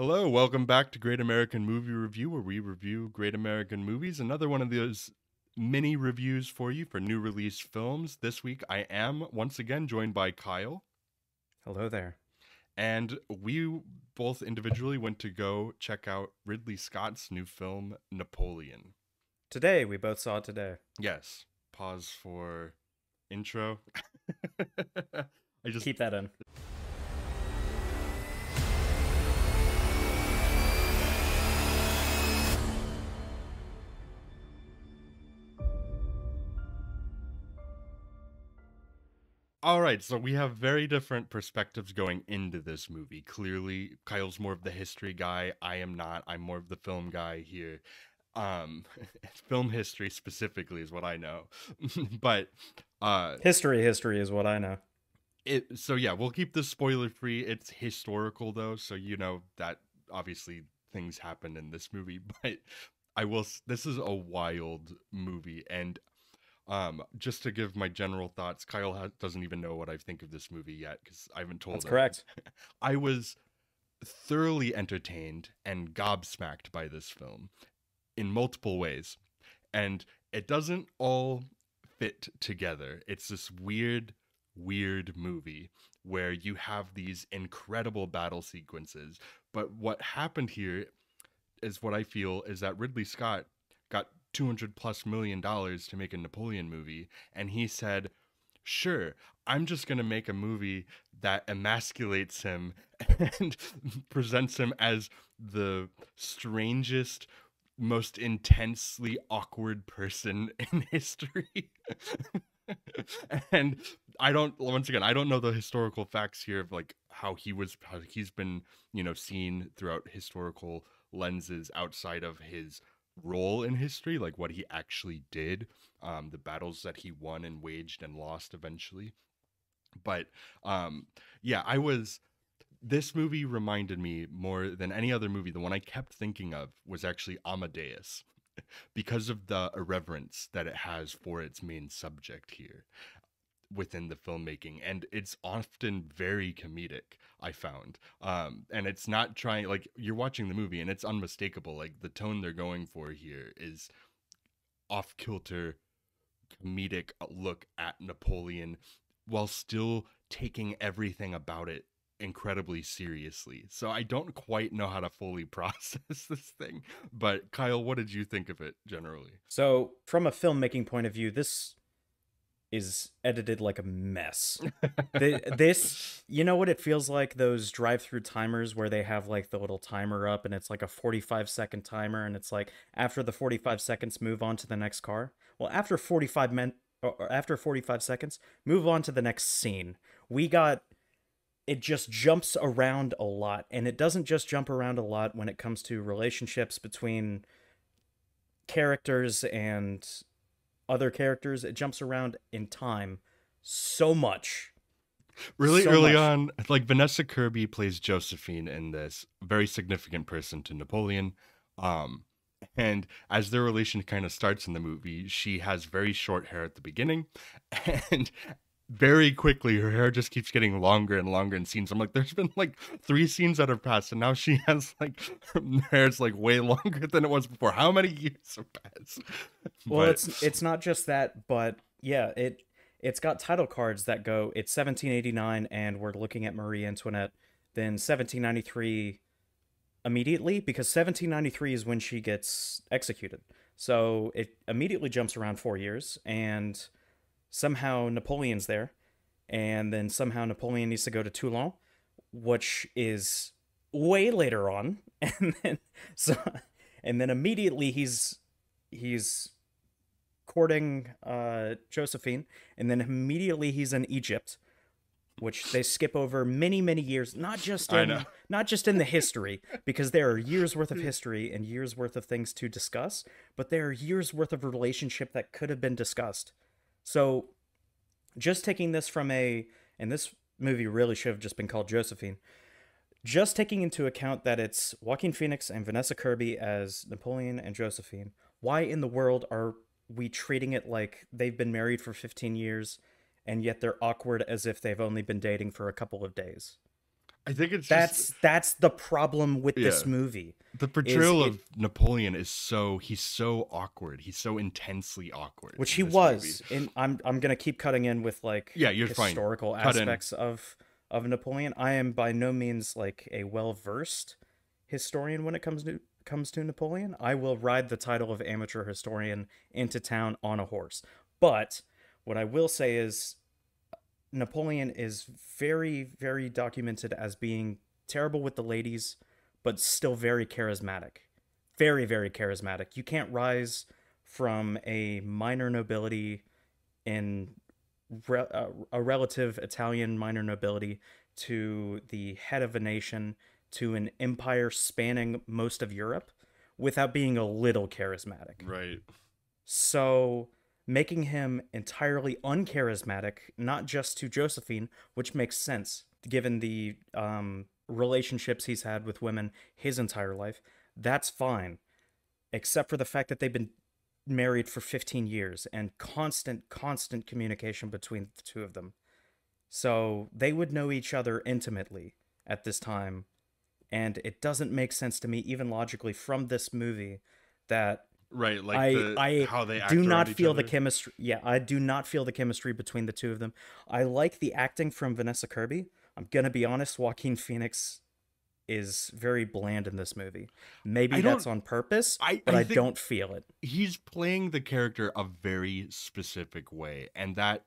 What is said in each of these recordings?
Hello, welcome back to Great American Movie Review, where we review great American movies. Another one of those mini reviews for you for new release films. This week, I am once again joined by Kyle, Hello there. and we both individually went to go check out Ridley Scott's new film, Napoleon. Today, we both saw it today. Yes, pause for intro. I just Keep that in. All right, so we have very different perspectives going into this movie. Clearly, Kyle's more of the history guy. I am not. I'm more of the film guy here. Um, Film history specifically is what I know. But uh History is what I know. yeah, we'll keep this spoiler free. It's historical though, so you know that obviously things happen in this movie, but this is a wild movie and just to give my general thoughts, doesn't even know what I think of this movie yet because I haven't That's told him. correct. I was thoroughly entertained and gobsmacked by this film in multiple ways, and it doesn't all fit together. It's this weird movie where you have these incredible battle sequences, but what happened here is what I feel is that Ridley Scott got 200 plus $1 million to make a Napoleon movie, and he said, "Sure, I'm just gonna make a movie that emasculates him and presents him as the strangest, most intensely awkward person in history." And once again, I don't know the historical facts here of like how he's been, seen throughout historical lenses outside of his role in history, like what he actually did, the battles that he won and waged and lost eventually. But yeah, this movie reminded me more than any other movie. The one I kept thinking of was actually Amadeus because of the irreverence that it has for its main subject here within the filmmaking, and it's often very comedic, I found. And it's not trying, like, you're watching the movie and it's unmistakable, like the tone they're going for here is off kilter comedic look at Napoleon while still taking everything about it incredibly seriously. So I don't quite know how to fully process this thing. But Kyle, what did you think of it generally? So, from a filmmaking point of view, this is edited like a mess. This, you know what it feels like? Those drive-through timers where they have like the little timer up and it's like a 45-second timer, and it's like after the 45 seconds, move on to the next car. Well, after 45 seconds, move on to the next scene. We got it just jumps around a lot, and it doesn't just jump around a lot when it comes to relationships between characters and other characters. It jumps around in time so much. Really So early much. on, like Vanessa Kirby plays Josephine in this, very significant person to Napoleon. Um, and as their relation kind of starts in the movie, she has very short hair at the beginning, and very quickly her hair just keeps getting longer and longer in scenes. I'm like, there's been like three scenes that have passed, and now she has like her hair's like way longer than it was before. How many years have passed? Well, But it's not just that, but yeah, it's got title cards that go it's 1789 and we're looking at Marie Antoinette, then 1793 immediately, because 1793 is when she gets executed. So it immediately jumps around 4 years, and somehow Napoleon's there, and then somehow Napoleon needs to go to Toulon, which is way later on, and then so and then immediately he's courting Josephine, and then immediately he's in Egypt, which they skip over many years, I know. not just in the history, because there are years worth of history and years worth of things to discuss, but there are years worth of relationship that could have been discussed. So just taking this from a and this movie really should have just been called Josephine. Just taking into account that it's Joaquin Phoenix and Vanessa Kirby as Napoleon and Josephine, why in the world are we treating it like they've been married for 15 years and yet they're awkward as if they've only been dating for a couple of days? I think it's just That's the problem with yeah. this movie. The Is portrayal it of Napoleon is he's so awkward. He's so intensely awkward which in he this movie. was, and I'm gonna keep cutting in with like Yeah, you're fine. historical Cut in. aspects of Napoleon. I am by no means like a well versed historian when it comes to Napoleon. I will ride the title of amateur historian into town on a horse. But what I will say is Napoleon is very, very documented as being terrible with the ladies, but still very charismatic. Very, very charismatic. You can't rise from a minor nobility in a relative Italian minor nobility to the head of a nation to an empire spanning most of Europe without being a little charismatic. Right. So making him entirely uncharismatic, not just to Josephine, which makes sense given the relationships he's had with women his entire life, that's fine. Except for the fact that they've been married for 15 years and constant communication between the two of them. So they would know each other intimately at this time. And it doesn't make sense to me, even logically, from this movie that Right, like I how they act do not around each feel other. the chemistry. Yeah, I do not feel the chemistry between the two of them. I like the acting from Vanessa Kirby. I'm gonna be honest, Joaquin Phoenix is very bland in this movie. Maybe I don't that's on purpose, but I I think don't feel it. he's playing the character a very specific way, and that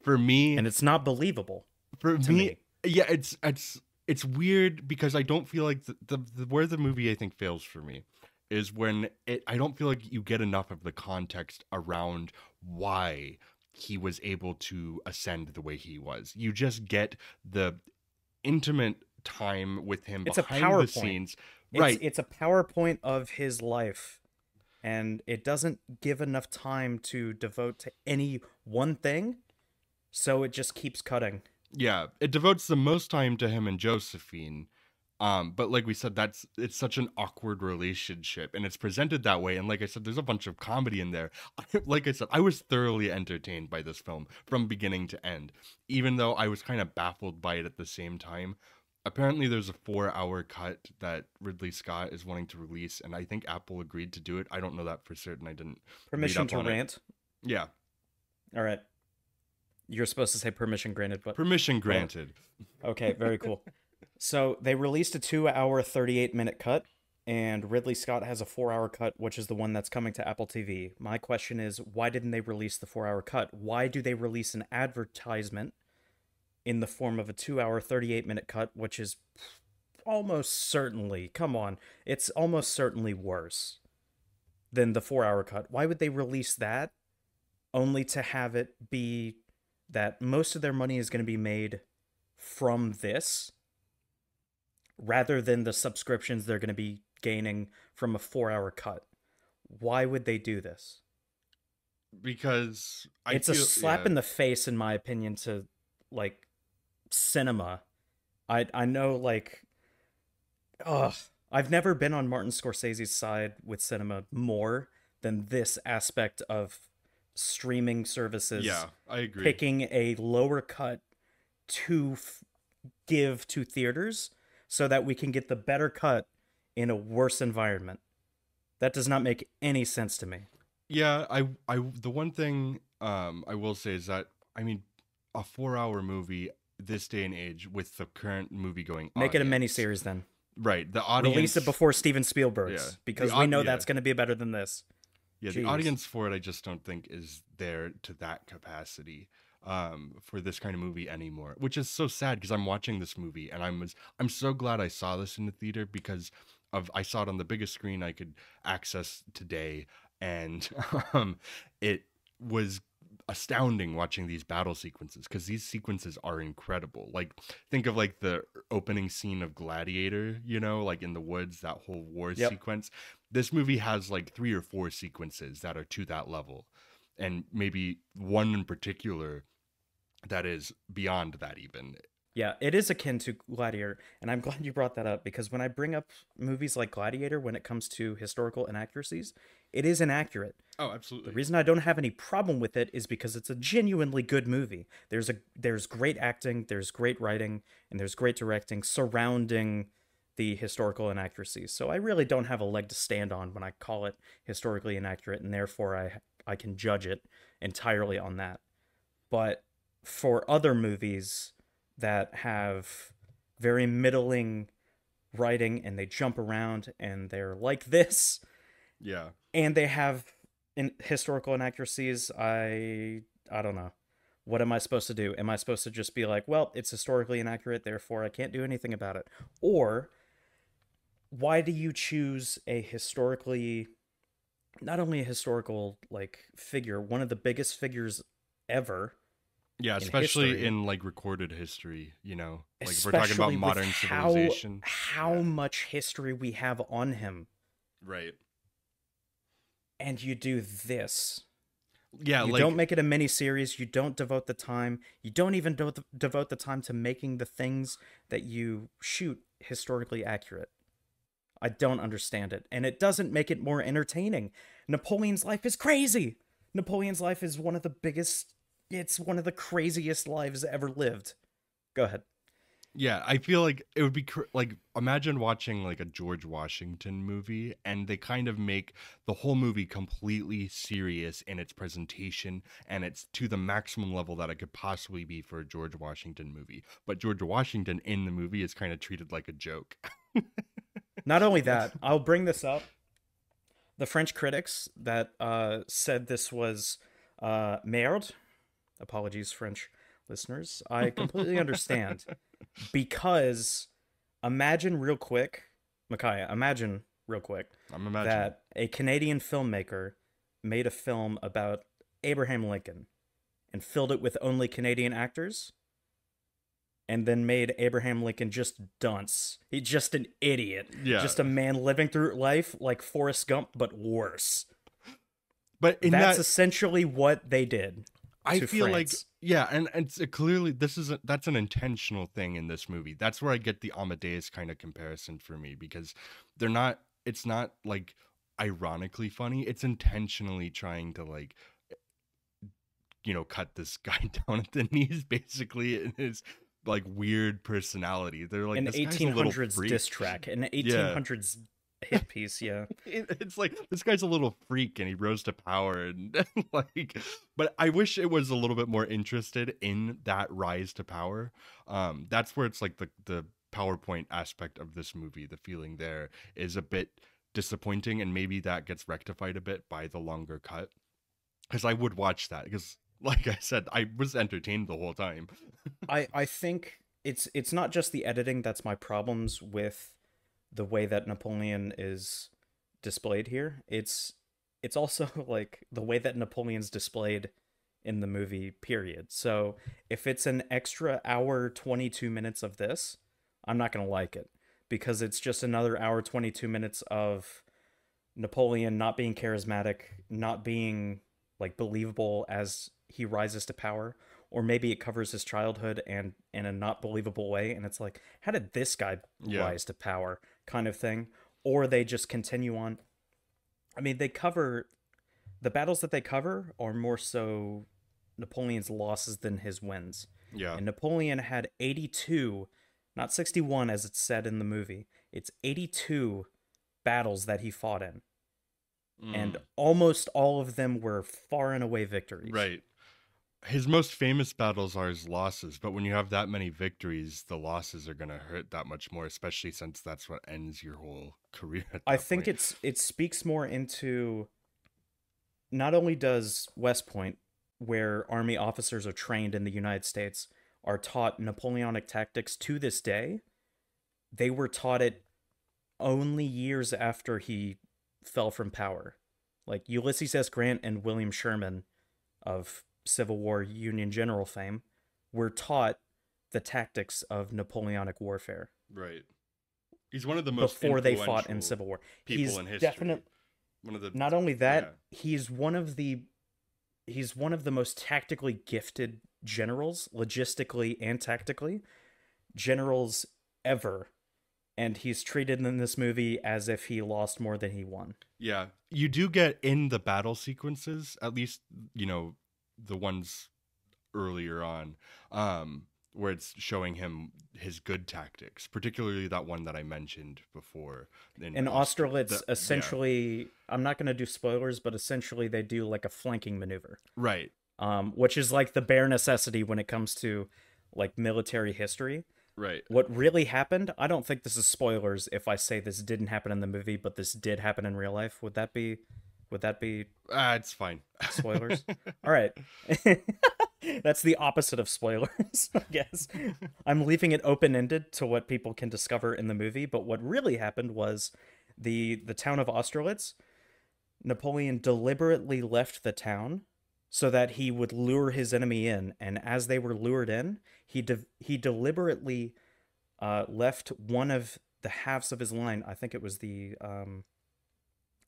for me And it's not believable for to me me. yeah, it's weird because I don't feel like the where the movie I think fails for me is when I don't feel like you get enough of the context around why he was able to ascend the way he was. You just get the intimate time with him It's a behind the PowerPoint. scenes. It's Right. it's a PowerPoint of his life, and it doesn't give enough time to devote to any one thing, so it just keeps cutting. Yeah, it devotes the most time to him and Josephine. But like we said, it's such an awkward relationship, and it's presented that way. And like I said, there's a bunch of comedy in there. Like I said, I was thoroughly entertained by this film from beginning to end, even though I was kind of baffled by it at the same time. Apparently, there's a 4-hour cut that Ridley Scott is wanting to release, and I think Apple agreed to do it. I don't know that for certain. I didn't read Permission up to on it. rant. Yeah, All right. You're supposed to say permission granted, but permission well, granted. okay, very cool. So they released a 2 hour, 38-minute cut, and Ridley Scott has a 4 hour cut, which is the one that's coming to Apple TV. My question is, why didn't they release the 4 hour cut? Why do they release an advertisement in the form of a 2 hour, 38-minute cut, which is almost certainly, come on, it's almost certainly worse than the 4 hour cut? Why would they release that only to have it be that most of their money is going to be made from this rather than the subscriptions they're going to be gaining from a 4 hour cut? Why would they do this? Because I It's a feel slap yeah. in the face, in my opinion, to like cinema. I know, like, ugh, I've never been on Martin Scorsese's side with cinema more than this aspect of streaming services Yeah, I agree. picking a lower cut to give to theaters so that we can get the better cut in a worse environment. That does not make any sense to me. Yeah, the one thing I will say is that I mean a 4-hour movie this day and age with the current movie going Make it a audience. miniseries then. Right, the Release it audience before Steven yeah. Spielberg's The because we know yeah. that's going to be better than this. Yeah, the Jeez. audience for it I just don't think is there to that capacity for this kind of movie anymore, which is so sad because I'm watching this movie and I'm so glad I saw this in the theater because of I saw it on the biggest screen I could access today, and it was astounding watching these battle sequences because these sequences are incredible. Like think of like the opening scene of Gladiator, you know, like in the woods, that whole war Yep. sequence. This movie has like 3 or 4 sequences that are to that level, and maybe one in particular that is beyond that even. Yeah, it is akin to Gladiator, and I'm glad you brought that up because when I bring up movies like Gladiator when it comes to historical inaccuracies, it is inaccurate. Oh, The absolutely. reason I don't have any problem with it is because it's a genuinely good movie. There's great acting, there's great writing, and there's great directing surrounding the historical inaccuracies. So I really don't have a leg to stand on when I call it historically inaccurate, and therefore I can judge it entirely on that. But for other movies that have very middling writing and they jump around and they're like this Yeah. and they have historical inaccuracies, I don't know. What am I supposed to do? Am I supposed to just be like, well, it's historically inaccurate, therefore I can't do anything about it? Or why do you choose a historically, not only a historical like figure, one of the biggest figures ever Yeah, in especially history, in like recorded history, you know, like if we're talking about especially with modern civilization. how Yeah. much history we have on him, Right. and you do this. Yeah, You don't like make it a mini series. You don't devote the time. You don't even devote the time to making the things that you shoot historically accurate. I don't understand it, and it doesn't make it more entertaining. Napoleon's life is crazy. Napoleon's life is one of the biggest. It's one of the craziest lives ever lived. Go ahead. yeah, I feel like it would be like imagine watching like a George Washington movie and they kind of make the whole movie completely serious in its presentation and it's to the maximum level that it could possibly be for a George Washington movie. But George Washington in the movie is kind of treated like a joke. Not only that, I'll bring this up. The French critics that said this was merde. Apologies, French listeners. I completely understand because imagine real quick, Mikiah, imagine real quick I'm imagining. that a Canadian filmmaker made a film about Abraham Lincoln and filled it with only Canadian actors and then made Abraham Lincoln just dunce. He's just an idiot. Yeah. Just a man living through life like Forrest Gump, but worse. But in That's that essentially what they did I to feel like France. yeah, and it's clearly that's an intentional thing in this movie. That's where I get the Amadeus kind of comparison for me because they're not. It's not like ironically funny. It's intentionally trying to like cut this guy down at the knees basically in his like weird personality. They're like An this guy's a little 1800s freak. diss track, an Yeah. 1800s hit piece, yeah. It's like this guy's a little freak and he rose to power and like but I wish it was a little bit more interested in that rise to power. That's where it's like the PowerPoint aspect of this movie, the feeling there is a bit disappointing and maybe that gets rectified a bit by the longer cut because I would watch that because like I said I was entertained the whole time. I think it's not just the editing that's my problems with the way that Napoleon is displayed here. It's also like the way that Napoleon's displayed in the movie, period. So if it's an extra hour 22 minutes of this, I'm not gonna like it because it's just another hour 22 minutes of Napoleon not being charismatic, not being like believable as he rises to power, or maybe it covers his childhood and in a not believable way and it's like how did this guy Yeah. rise to power kind of thing, or they just continue on. I mean, they cover the battles that they cover are more so Napoleon's losses than his wins. Yeah. And Napoleon had 82, not 61 as it's said in the movie. It's 82 battles that he fought in, and Mm, almost all of them were far and away victories. right. His most famous battles are his losses, but when you have that many victories, the losses are going to hurt that much more, especially since that's what ends your whole career at I that think point. it speaks more into not only does West Point, where Army officers are trained in the United States, are taught Napoleonic tactics to this day, they were taught it only years after he fell from power. Like Ulysses S. Grant and William Sherman of Civil War Union General fame were taught the tactics of Napoleonic warfare Right. He's one of the most before they fought in influential Civil War. people He's in history. definitely One of the not only yeah. that, he's one of the most tactically gifted generals, logistically and tactically. generals ever, and he's treated in this movie as if he lost more than he won. Yeah. You do get in the battle sequences, at least, the ones earlier on, where it's showing him his good tactics, particularly that one that I mentioned before. In Austerlitz, essentially, I'm not going to do spoilers, but essentially they do like a flanking maneuver. Right. Which is like the bare necessity when it comes to like military history. Right. What really happened, I don't think this is spoilers if I say this didn't happen in the movie, but this did happen in real life. Would that be It's fine. spoilers? All right. That's the opposite of spoilers, I guess. I'm leaving it open-ended to what people can discover in the movie, but what really happened was the town of Austerlitz, Napoleon deliberately left the town so that he would lure his enemy in, and as they were lured in, he deliberately left one of the halves of his line. I think it was the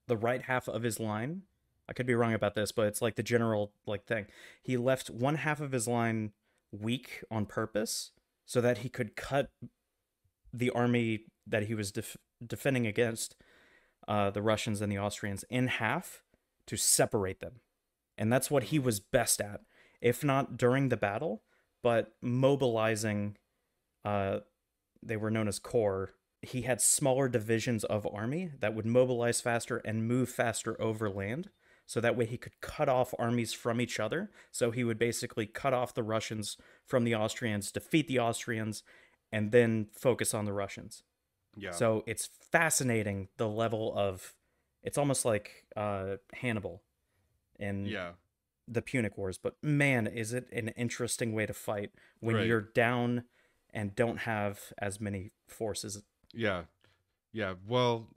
right half of his line. I could be wrong about this, but it's like the general like thing. He left one half of his line weak on purpose so that he could cut the army that he was defending against, the Russians and the Austrians, in half to separate them. And that's what he was best at, if not during the battle, but mobilizing. They were known as corps. He had smaller divisions of army that would mobilize faster and move faster over land. So that way he could cut off armies from each other. So he would basically cut off the Russians from the Austrians, defeat the Austrians, and then focus on the Russians. Yeah. So it's fascinating, the level of... It's almost like Hannibal in the Punic Wars. But man, is it an interesting way to fight when you're down and don't have as many forces. Yeah. Yeah. Well,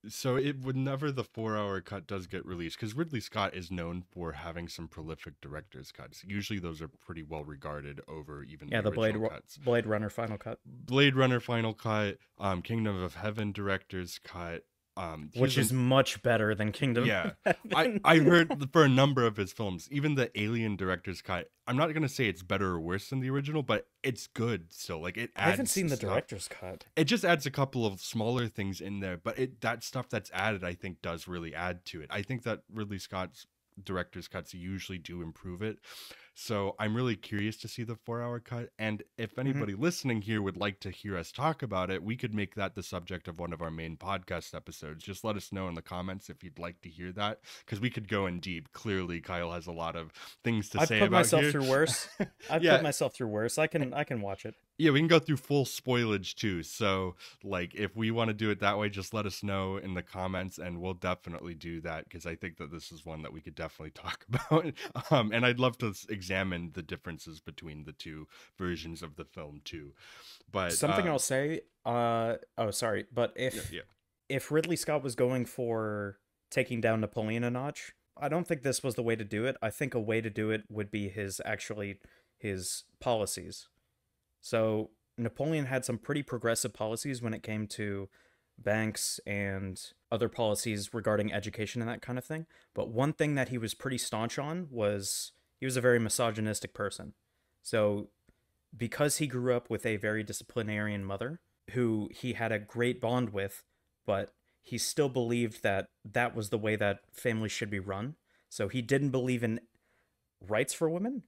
so whenever the 4-hour cut does get released, because Ridley Scott is known for having some prolific director's cuts. Usually those are pretty well regarded over even the original cuts. Blade Runner Final Cut. Blade Runner Final Cut, Kingdom of Heaven director's cut. Which is much better than Kingdom. Yeah, I heard for a number of his films, even the Alien director's cut. I'm not gonna say it's better or worse than the original, but it's good still. Like it adds. I haven't seen the stuff. director's cut. It just adds a couple of smaller things in there, but that stuff that's added, I think, does really add to it. I think that Ridley Scott's director's cuts usually do improve it. So I'm really curious to see the 4-hour cut. And if anybody listening here would like to hear us talk about it, we could make that the subject of one of our main podcast episodes. Just let us know in the comments if you'd like to hear that, because we could go in deep. Clearly, Kyle has a lot of things to say about it. I've put myself through worse. Put myself through worse. I can watch it. Yeah, we can go through full spoilage too. So, like, if we want to do it that way, just let us know in the comments, and we'll definitely do that, because I think that this is one that we could definitely talk about. And I'd love to examine the differences between the two versions of the film too. But something I'll say. But if Ridley Scott was going for taking down Napoleon a notch, I don't think this was the way to do it. I think a way to do it would be his policies. So Napoleon had some pretty progressive policies when it came to banks and other policies regarding education and that kind of thing. But one thing that he was pretty staunch on was he was a very misogynistic person. So because he grew up with a very disciplinarian mother who he had a great bond with, but he still believed that that was the way that families should be run. So he didn't believe in rights for women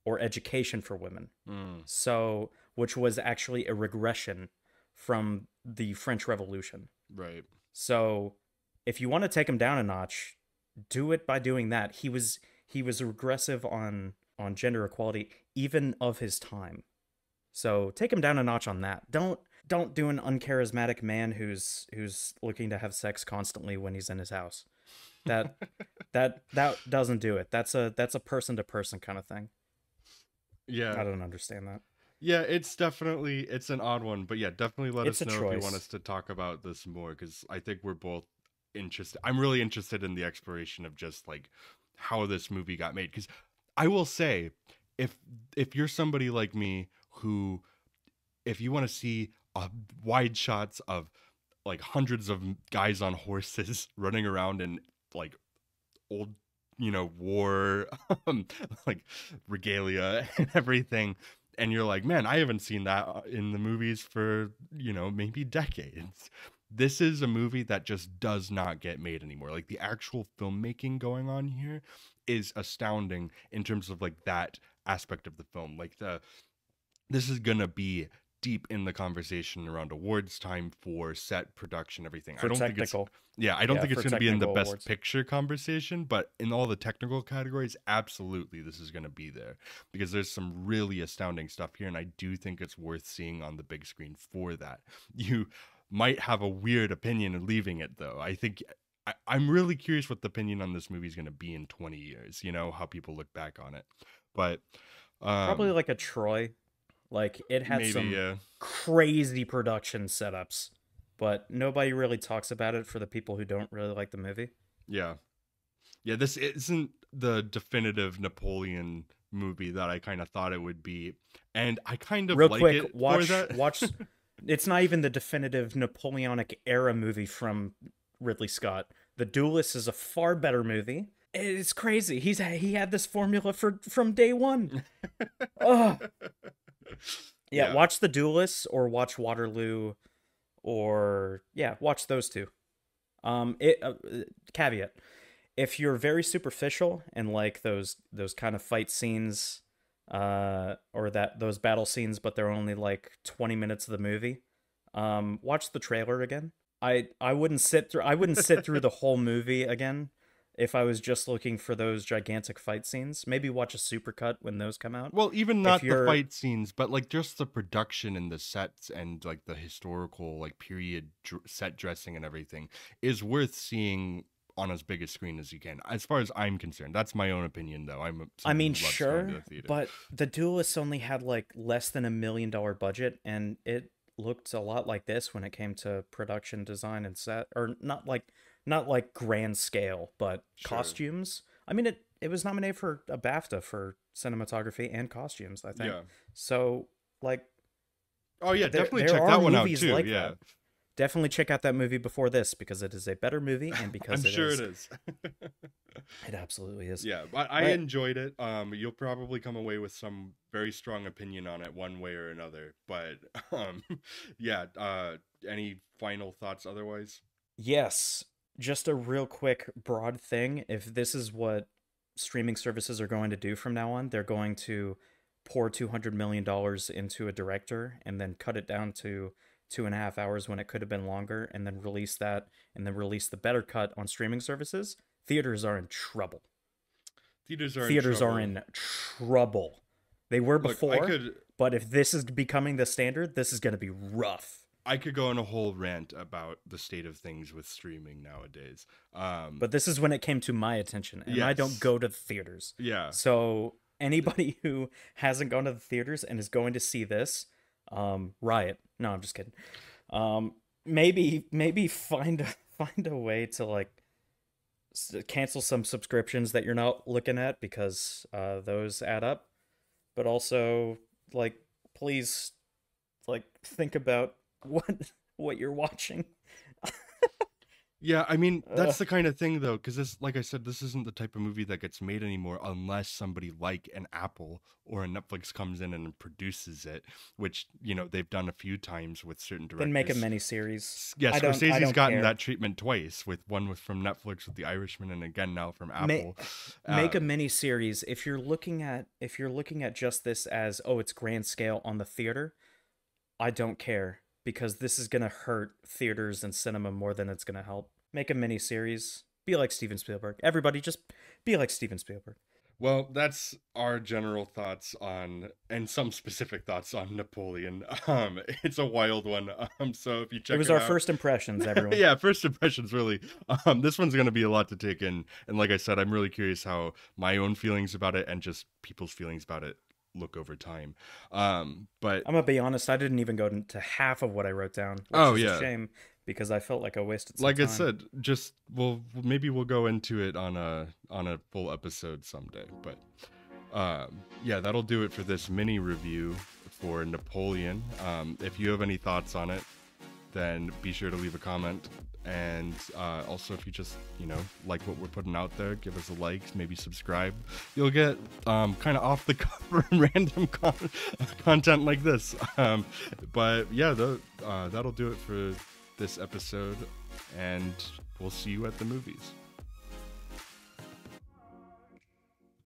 or education for women. So, which was actually a regression from the French Revolution. Right. So, if you want to take him down a notch, do it by doing that. He was regressive on gender equality even of his time. So, take him down a notch on that. Don't do an uncharismatic man who's looking to have sex constantly when he's in his house. That doesn't do it. That's a person to person kind of thing. Yeah. I don't understand that. Yeah, it's an odd one, but yeah, definitely let us know choice. if you want us to talk about this more, because I think we're both interested. I'm really interested in the exploration of just like how this movie got made, because I will say, if you're somebody like me who, if you want to see wide shots of like hundreds of guys on horses running around in like old, war like regalia and everything, and you're like, man, I haven't seen that in the movies for, maybe decades. This is a movie that just does not get made anymore. Like, the actual filmmaking going on here is astounding in terms of like that aspect of the film. Like, this is gonna be deep in the conversation around awards time for set production, everything. For technical. I don't think it's going to be in the best awards. picture conversation, but in all the technical categories, absolutely this is going to be there, because there's some really astounding stuff here, and I do think it's worth seeing on the big screen for that. You might have a weird opinion of leaving it, though. I think I'm really curious what the opinion on this movie is going to be in 20 years, how people look back on it. But probably like a Troy. Like, it had some crazy production setups, but nobody really talks about it for the people who don't really like the movie. Yeah, this isn't the definitive Napoleon movie that I kind of thought it would be, and I kind of real like quick, it watch. for that. It's not even the definitive Napoleonic era movie from Ridley Scott. The Duelist is a far better movie. It's crazy. He had this formula from day one. Oh. Yeah, watch The Duelist or watch Waterloo, or watch those two. Caveat: if you're very superficial and like those kind of fight scenes, or those battle scenes, but they're only like 20 minutes of the movie, watch the trailer again. I wouldn't sit through the whole movie again. If I was just looking for those gigantic fight scenes, maybe watch a supercut when those come out. Well, even not the fight scenes, but like just the production and the sets and like the historical like period set dressing and everything is worth seeing on as big a screen as you can. As far as I'm concerned, that's my own opinion, though. Sure, but The Duelist only had like less than $1 million budget, and it looked a lot like this when it came to production design and set, or not like grand scale, but costumes. I mean, it was nominated for a BAFTA for cinematography and costumes, I think. Yeah. So, like... Oh, yeah, definitely check that one out, too. That. Definitely check out that movie before this, because it is a better movie, and because I'm sure it is. It absolutely is. Yeah, but I enjoyed it. You'll probably come away with some very strong opinion on it one way or another. But, any final thoughts otherwise? Yes. Just a real quick broad thing. If this is what streaming services are going to do from now on, they're going to pour $200 million into a director and then cut it down to 2.5 hours when it could have been longer, and then release that, and then release the better cut on streaming services. Theaters are in trouble. Theaters are in trouble. They were before, but if this is becoming the standard, this is going to be rough. I could go on a whole rant about the state of things with streaming nowadays. But this is when it came to my attention, and I don't go to the theaters. Yeah. So anybody who hasn't gone to the theaters and is going to see this, riot. No, I'm just kidding. Maybe find a way to like cancel some subscriptions that you're not looking at, because those add up. But also, like, please, like, think about what you're watching. Yeah, I mean, that's the kind of thing, though, because this, like I said, this isn't the type of movie that gets made anymore unless somebody like an Apple or a Netflix comes in and produces it, which, they've done a few times with certain directors. Then make a miniseries. Yes, Scorsese's gotten that treatment twice, with one from Netflix with The Irishman, and again now from Apple. Make a miniseries. If you're looking at just this as, it's grand scale on the theater, I don't care. Because this is going to hurt theaters and cinema more than it's going to help. Make a mini-series. Be like Steven Spielberg. Everybody just be like Steven Spielberg. Well, that's our general thoughts on, and some specific thoughts on Napoleon. It's a wild one. So if you check it was our first impressions, everyone. Yeah, first impressions, really. This one's going to be a lot to take in. And like I said, I'm really curious how my own feelings about it and just people's feelings about it look over time. But I'm gonna be honest, I didn't even go into half of what I wrote down, which is a shame, because I felt like I wasted some time. I said, just maybe we'll go into it on a full episode someday. But that'll do it for this mini review for Napoleon. If you have any thoughts on it, then be sure to leave a comment. And also, if you just, like what we're putting out there, give us a like, maybe subscribe. You'll get kind of off the cover random content like this. But yeah, that'll do it for this episode, and we'll see you at the movies.